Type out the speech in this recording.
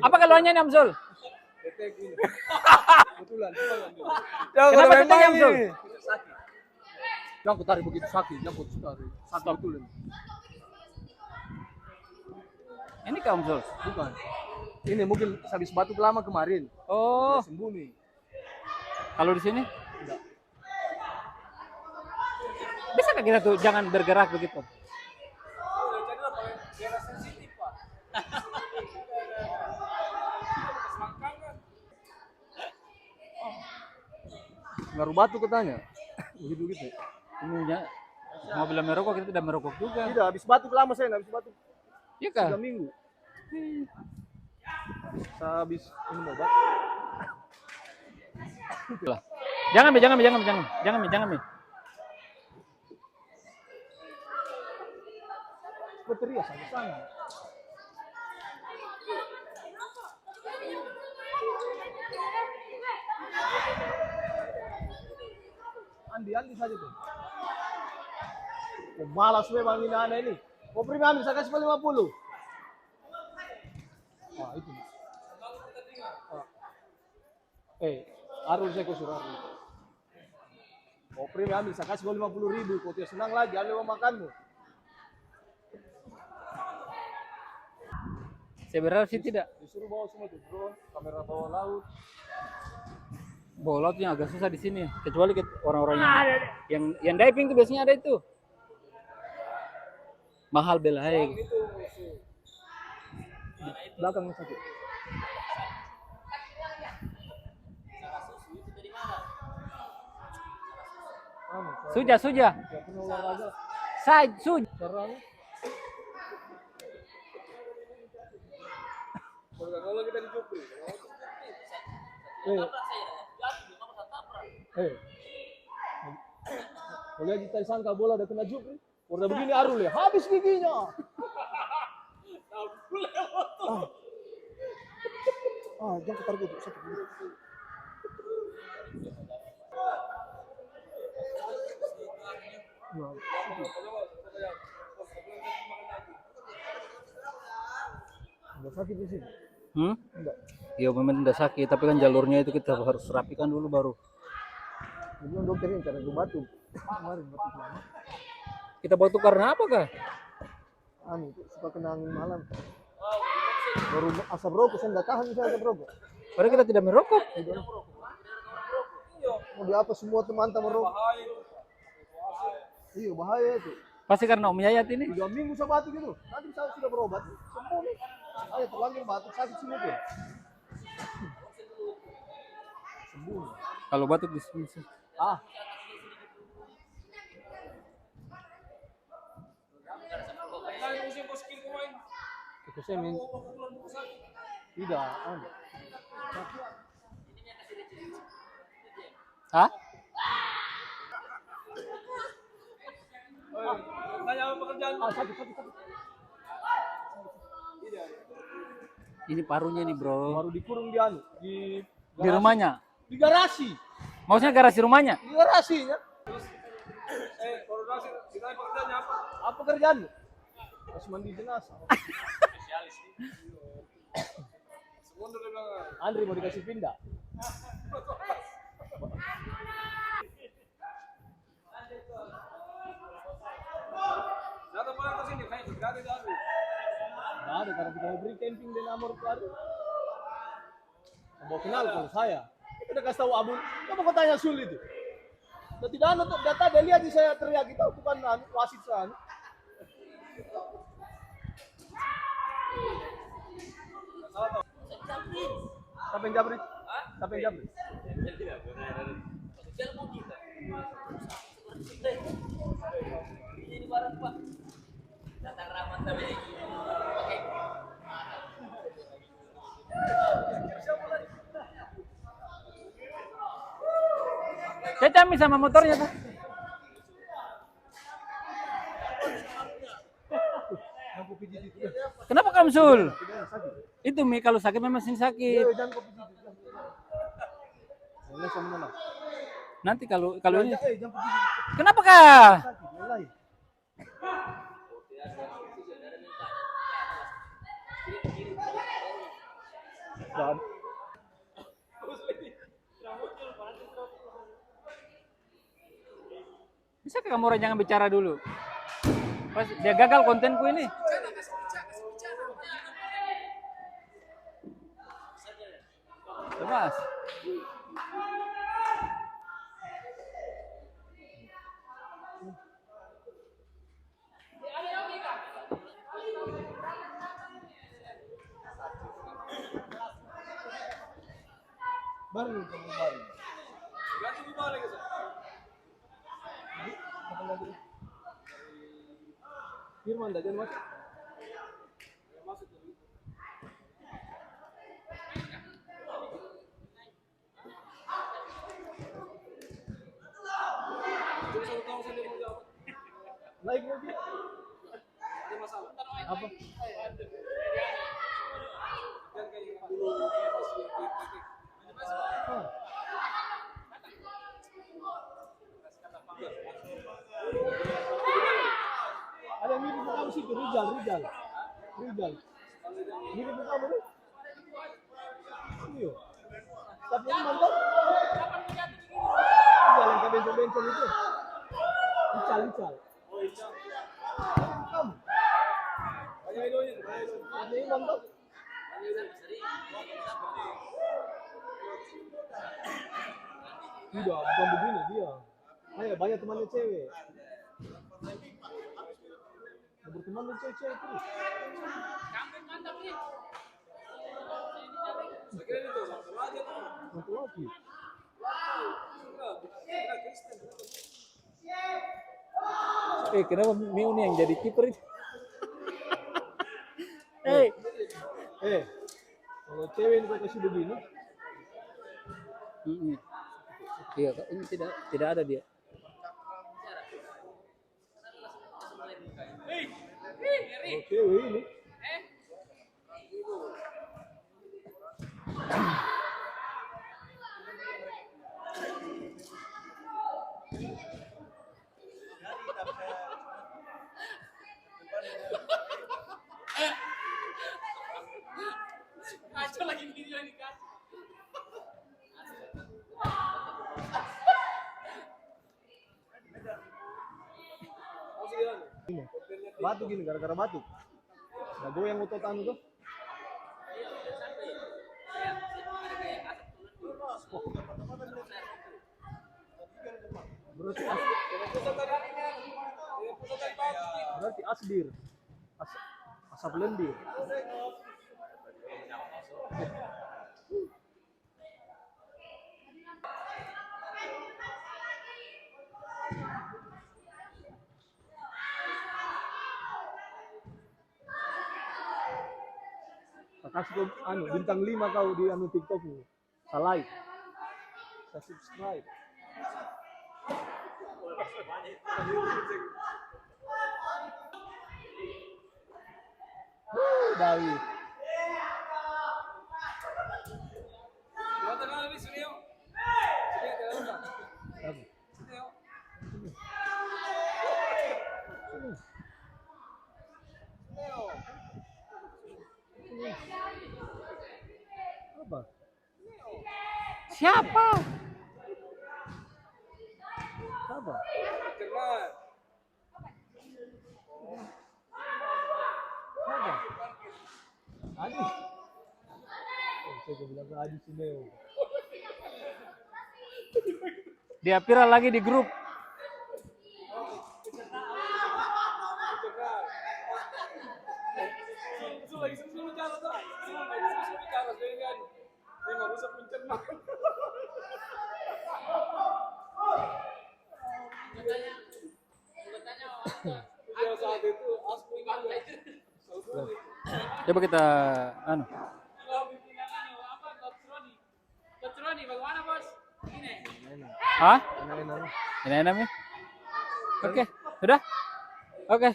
Apa keluhannya nih Amsul? Kebetulan. Kenapa tetenya Amsul? Yang aku tarik begitu sakit, yang aku tarik. Sakit betul ini. Ini ke Amsul? Bukan. Ini mungkin habis batuk lama kemarin. Oh, Sembuh nih. kalau di sini? Enggak. Bisa nggak kita tuh jangan bergerak begitu? Ngaruh batuk katanya. Begitu gitu. Ini ya, mau bilang merokok kita tidak merokok juga. Tidak, habis batuk lama saya, habis batuk Iya kah? 3 minggu. Saya habis minum obat. Lah. Jangan, Mi, jangan, Mi. Bateria sampai sana. Andi saja tuh. Oh, malas gue bang ini anak ini. Mau prima ambil, saya kasih 50. Wah itu. Arul saya kusur Arul. Mau prima ambil, saya kasih 50.000. Kau tidak senang lagi, ambil makanmu. Saya berharap sih tidak. Disuruh bawa semua tuh drone, kamera bawah laut. Bawah lautnya agak susah di sini, kecuali orang-orang yang diving tuh biasanya ada itu. Mahal belai. Belakang sakit. Suja. Tidak pernah olahraga. Suja. Serang. Kalau kita di Jupri. Boleh kita sangka bola udah kena Jupri. Udah begini Arul ya, habis giginya. Jangan ketar gitu, sakit. Udah sakit di sini. Enggak. Iya memang tidak sakit, tapi kan jalurnya itu kita harus rapikan dulu baru. Belum dokter ini karena gue batuk. Kemarin batuk lama. Kita batuk karena apa kah? Suka kena angin malam. Baru asap rokok, saya nggak tahan misalnya asap rokok. Padahal kita tidak merokok. Mau di apa semua teman-teman merokok? Iya bahaya itu. Pasti karena Om Yayat ini. 3 minggu saya batuk gitu. Nanti saya sudah berobat, sembuh nih. Ayo terlanjur batuk sakit sini tuh. Sembuh. Kalau batuk di sini. Itu saya tidak. Hah? Tanya apa pekerjaan? Sakit. Ini parunya nih bro. Baru dikurung di rumahnya. Di garasi. Maksudnya garasi rumahnya? Di garasi ya. Koordinasi, ditanya pekerjaannya apa? Apa pekerjaanmu? Harus mandi jenazah. Spesialis nih. Andri mau dikasih pindah. Datang pulang ke sini, kayak berada di Andri. Nggak ada, karena kita mau beri camping di Namor baru. Mau kenal kalau saya. Kita udah kasih tahu Abun. Coba kau tanya Sul itu. Dan tidak ada tuh data, dia lihat di saya teriak kita bukan wasit sana. Siapa yang jabri? Siapa yang jabri? Ini barang Pak. Datang ramah tapi oke. Cami sama motornya tuh. Kenapa kamu Sul? Itu Mi kalau sakit memang sing sakit. Nanti kalau ini. Kenapa kah? Ba- Bisa ke kamu orang jangan bicara dulu. Pas dia gagal kontenku ini. Mas. Baru kamu baru. Apa lagi? Firman dah jangan masuk. Naik mobil. Apa? Hah. Ada yang mirip kamu situ, Rizal. Mirip kamu nih. Iya. Tapi ini mantap. Rizal yang kayak bencong-bencong itu. Ical. Kamu. Ini mantap. Tidak, bukan begini dia. Ayo, banyak temannya cewek. Berteman dengan cewek-cewek terus. Satu lagi. Kenapa Mio nih yang jadi kiper itu? Kalau cewek ini kau kasih begini, Iya, ini tidak ada dia. kalau cewek ini, batuk gini gara-gara batuk. Nah, goyang otot anu tuh. Berarti asdir. Asap lendir. Kasih kau anu bintang 5 kau di anu TikTokmu. Like, subscribe. Dawi. Apa? Siapa? Apa? Apa? Adi. Saya bilang ke Adi Sineo. Dia viral lagi di grup. Coba kita anu. Bagaimana bos? Ini. Hah? Enak-enak. Ini namanya. Oke, sudah? Oke.